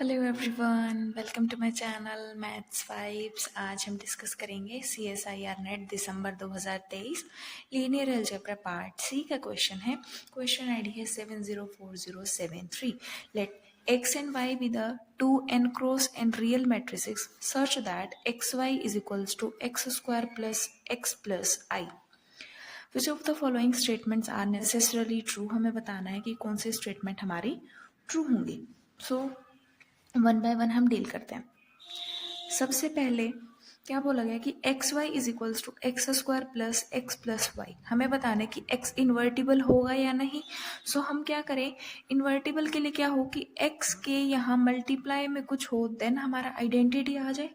Hello everyone, welcome to my channel maths vibes. आज हम discuss करेंगे CSIR नेट दिसंबर 2023 लीनियर अलजेब्रा पार्ट सी का क्वेश्चन है। क्वेश्चन आईडी है 704073। Let x and y be the two n cross n real matrices such that xy is equals to x square plus x plus I. Which of the following statements are necessarily true? हमें बताना है कि कौन से statement हमारी true होंगी। So one by one हम deal करते हैं। सबसे पहले क्या बोला गया कि x y is equals to x square plus x plus y. हमें बताना है कि एक्स इन्वर्टिबल होगा या नहीं। सो हम क्या करें, इन्वर्टिबल के लिए क्या हो कि एक्स के यहाँ मल्टीप्लाई में कुछ हो देन हमारा आइडेंटिटी आ जाए।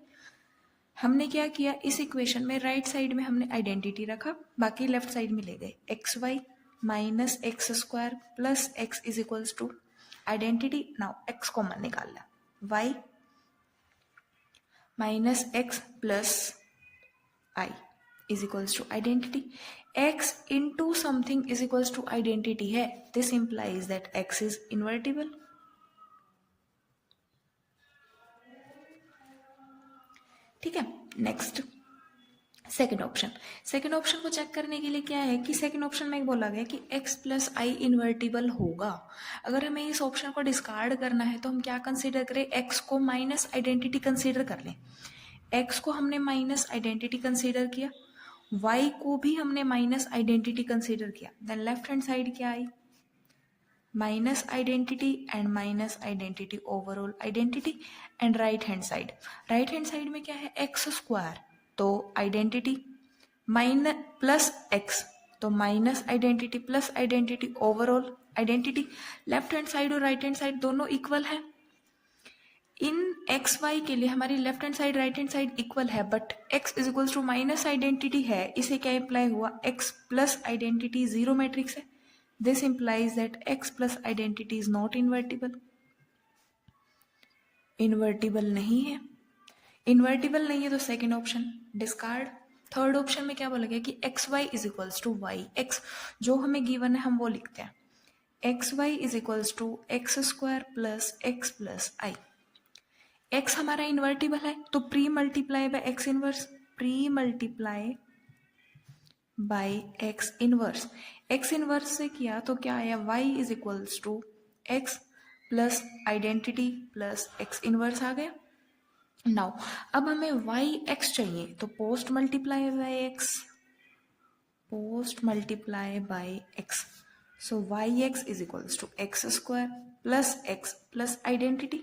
हमने क्या किया, इस इक्वेशन में राइट साइड में हमने आइडेंटिटी रखा, बाकी लेफ्ट साइड में ले गए x y minus x square plus x is equals to identity. Now x common निकाल लिया, y minus x plus I is equals to identity. x into something is equals to identity है. This implies that x is invertible. ठीक है, next second option को check करने के लिए क्या है कि सेकेंड ऑप्शन में बोला गया कि x प्लस आई इन्वर्टिबल होगा। अगर हमें इस ऑप्शन को डिस्कार्ड करना है तो हम क्या कंसीडर करें, x को माइनस आइडेंटिटी कंसीडर कर लें। x को हमने माइनस आइडेंटिटी कंसीडर किया, y को भी हमने माइनस आइडेंटिटी कंसीडर किया, देन लेफ्ट हैंड साइड क्या आई, minus identity and minus identity overall identity and right hand side में क्या है एक्स स्क्वायर, तो आइडेंटिटी माइनस प्लस एक्स, तो minus identity plus identity overall identity. Left hand side और right hand side दोनों equal है। इन एक्स वाई के लिए हमारी left hand side right hand side equal है, but x is equals to minus identity है, इसे क्या इंप्लाई हुआ, x plus identity zero matrix है। This implies that x plus identity is not invertible. Invertible नहीं है तो second option discard. Third option में क्या बोला गया कि x y is equals to y, x जो हमें गिवन है हम वो लिखते हैं, x y is equals to x square plus I. X हमारा इन्वर्टिबल है तो pre multiply by x inverse, pre multiply by x inverse से किया तो क्या आया, y is equals to x plus identity plus x inverse आ गया। नाउ अब हमें वाई एक्स चाहिए तो post multiply by x, so y x is equals to x square plus identity.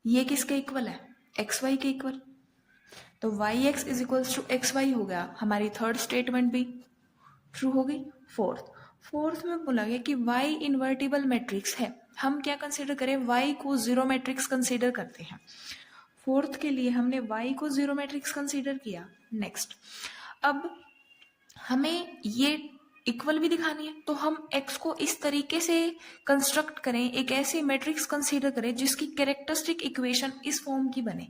ये किसके इक्वल है, एक्स वाई के इक्वल, तो y x is equals to x y हो गया। हमारी थर्ड स्टेटमेंट भी ट्रू हो गई। फोर्थ में बोला गया कि y इन्वर्टिबल मैट्रिक्स है, हम क्या कंसीडर करें, y को जीरो मैट्रिक्स कंसीडर करते हैं। फोर्थ के लिए हमने y को जीरो मैट्रिक्स कंसीडर किया। नेक्स्ट, अब हमें ये इक्वल भी दिखानी है तो हम x को इस तरीके से कंस्ट्रक्ट करें, एक ऐसी मैट्रिक्स कंसीडर करें जिसकी कैरेक्टरिस्टिक इक्वेशन इस फॉर्म की बने।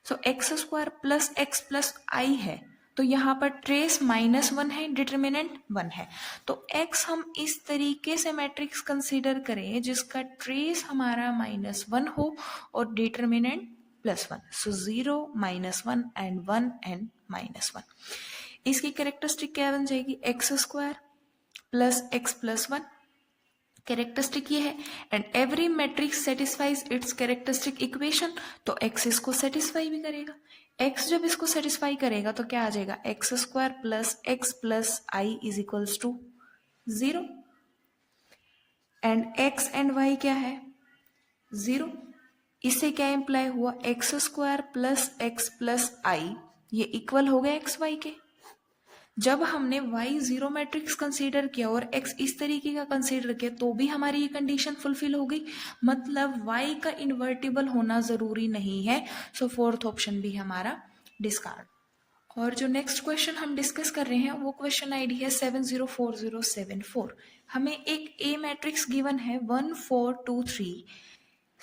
So x square plus x plus I है तो यहाँ पर ट्रेस -1 है, डिटर्मिनेंट 1 है, तो x हम इस तरीके से मैट्रिक्स कंसीडर करें जिसका ट्रेस हमारा -1 हो और डिटर्मिनेंट +1, सो 0 -1 एंड 1 एंड -1। इसकी कैरेक्टरिस्टिक क्या बन जाएगी, x square plus x plus 1, characteristic ये है, and every matrix satisfies it's characteristic equation, तो x इसको सेटिस्फाई भी करेगा। x जब इसको सेटिस्फाई करेगा तो क्या आ जाएगा, x square plus x plus I is equals to 0, and x and y क्या है 0। इससे क्या इंप्लाई हुआ, x square plus x plus I ये इक्वल हो गया एक्स वाई के। जब हमने y जीरो मैट्रिक्स कंसीडर किया और x इस तरीके का कंसीडर किया तो भी हमारी ये कंडीशन फुलफिल हो गई, मतलब y का इन्वर्टिबल होना जरूरी नहीं है। सो फोर्थ ऑप्शन भी हमारा डिस्कार्ड। और जो नेक्स्ट क्वेश्चन हम डिस्कस कर रहे हैं वो क्वेश्चन आईडी है 704074। हमें एक ए मैट्रिक्स गिवन है 1 4 2 3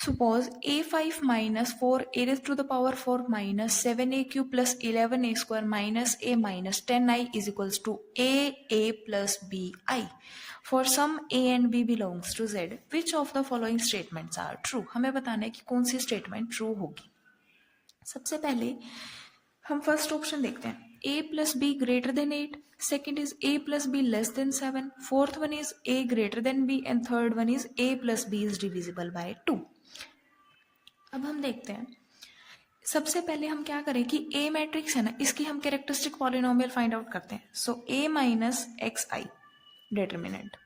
Suppose a5 minus 4a raised to the power 4 minus 7a cube plus 11a square minus a minus 10i is equals to a plus bi. For some a and b belongs to z, which of the following statements are true? हमें बताना है कि कौन सी statement true होगी. सबसे पहले हम first option देखते हैं. a plus b greater than 8, second is a plus b less than 7, fourth one is a greater than b and third one is a plus b is divisible by 2. अब हम देखते हैं. सबसे पहले हम क्या करें कि a मैट्रिक्स है ना, इसकी हम कैरेक्टरिस्टिक पॉलिनोमियल फाइंड आउट करते हैं. सो a minus x I determinant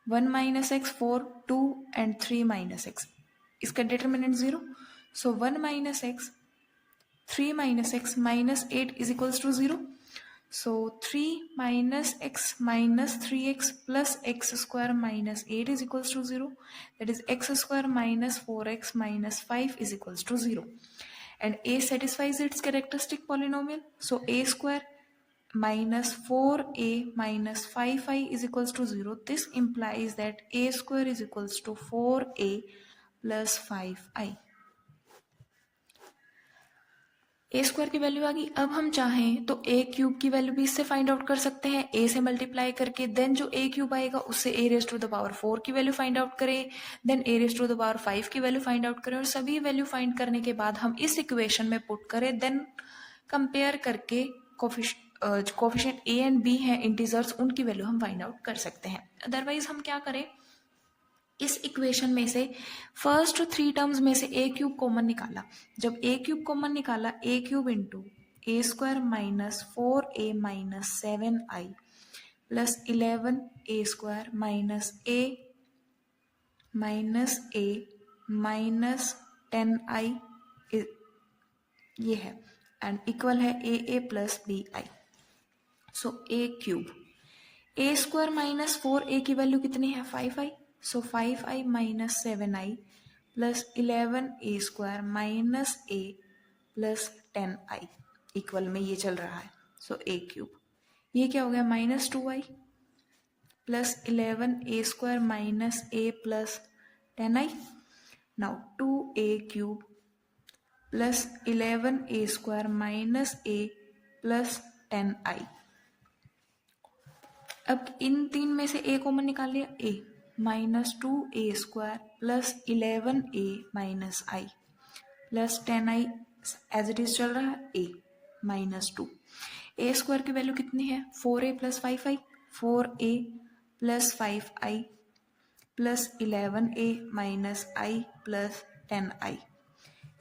1 minus x 4 2 and 3 minus x, इसका determinant 0. So 1 minus x 3 minus x minus 8 is equals to 0. So 3 minus x minus 3x plus x square minus 8 is equals to 0. That is x square minus 4x minus 5 is equals to 0. And a satisfies its characteristic polynomial. So a square minus 4a minus 5i is equals to 0. This implies that a square is equals to 4a plus 5i. A square की value आ गई. अब हम चाहें तो ए cube की value भी इससे find out कर सकते हैं, ए से मल्टीप्लाई करके. देन जो ए क्यूब आएगा उससे a raise to the power 4 की वैल्यू फाइंड आउट करें. Then a raise to the power 5 की वैल्यू फाइंड आउट करें. और सभी वैल्यू फाइंड करने के बाद हम इस इक्वेशन में पुट करें. देन कंपेयर करके कोफिशिएंट ए एंड बी हैं इंटीजर्स, उनकी वैल्यू हम फाइंड आउट कर सकते हैं. अदरवाइज हम क्या करें, इस इक्वेशन में से फर्स्ट 3 टर्म्स में से ए क्यूब कॉमन निकाला. जब ए क्यूब कॉमन निकाला, a cube into a square minus 4a minus 7i plus 11a square minus a minus 10i ये है एंड इक्वल है a plus bi. So a cube a square minus 4a की value कितनी है 5i. So 5i minus 7i plus 11a square minus a plus 10i equal में ये चल रहा है. सो a क्यूब ये क्या हो गया minus 2i plus 11a square minus a plus 10i. Now 2a cube plus 11a square minus a plus 10i. अब इन तीन में से a कॉमन निकाल लिया, a minus 2a square plus 11a minus i plus 10i as it is चल रहा है a minus 2. a square की वैल्यू कितनी है 4a plus 5i, 4a plus 5i plus 11a minus i plus 10i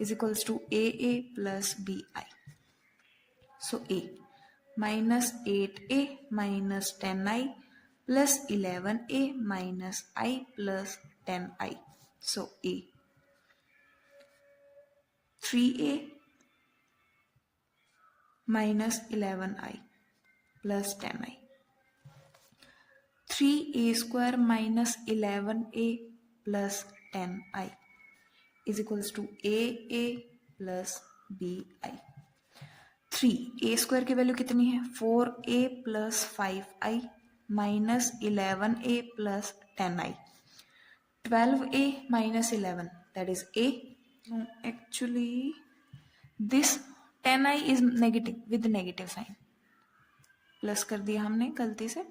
is equals to a plus bi. So a minus 8a minus 10i plus 11a minus I plus 10i. So a 3a minus 11i plus 10i. 3a square minus 11a plus 10i is equals to a plus bi. 3 a square की value कितनी है 4a plus 5i minus 11a plus 10i. 12a minus 11 that is a. No, actually this 10i is negative with negative sign. Plus कर दिया हमने गलती से,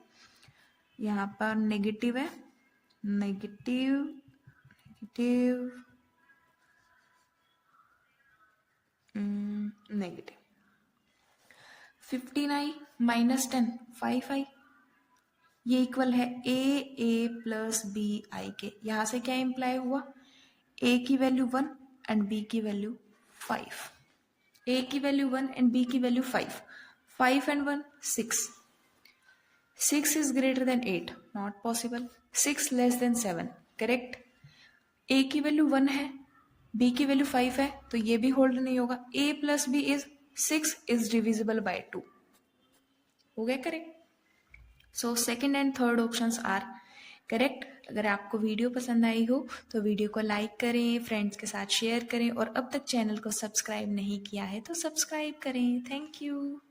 यहाँ पर नेगेटिव है, नेगेटिव 15i माइनस 10 5i ये इक्वल है a प्लस बी आई के. यहाँ से क्या इम्प्लाई हुआ, a की वैल्यू 1 एंड b की वैल्यू 5. a की वैल्यू 1 एंड b की value 5. 5 and 1 6. 6 is greater than 8 not possible. 6 less than 7 correct. a की वैल्यू 1 है, b की वैल्यू 5 है, तो ये भी होल्ड नहीं होगा. a plus b is 6 is divisible by 2. हो गया correct. So second and third options are correct. अगर आपको वीडियो पसंद आई हो तो वीडियो को लाइक करें, फ्रेंड्स के साथ शेयर करें और अब तक चैनल को सब्सक्राइब नहीं किया है तो सब्सक्राइब करें. Thank you.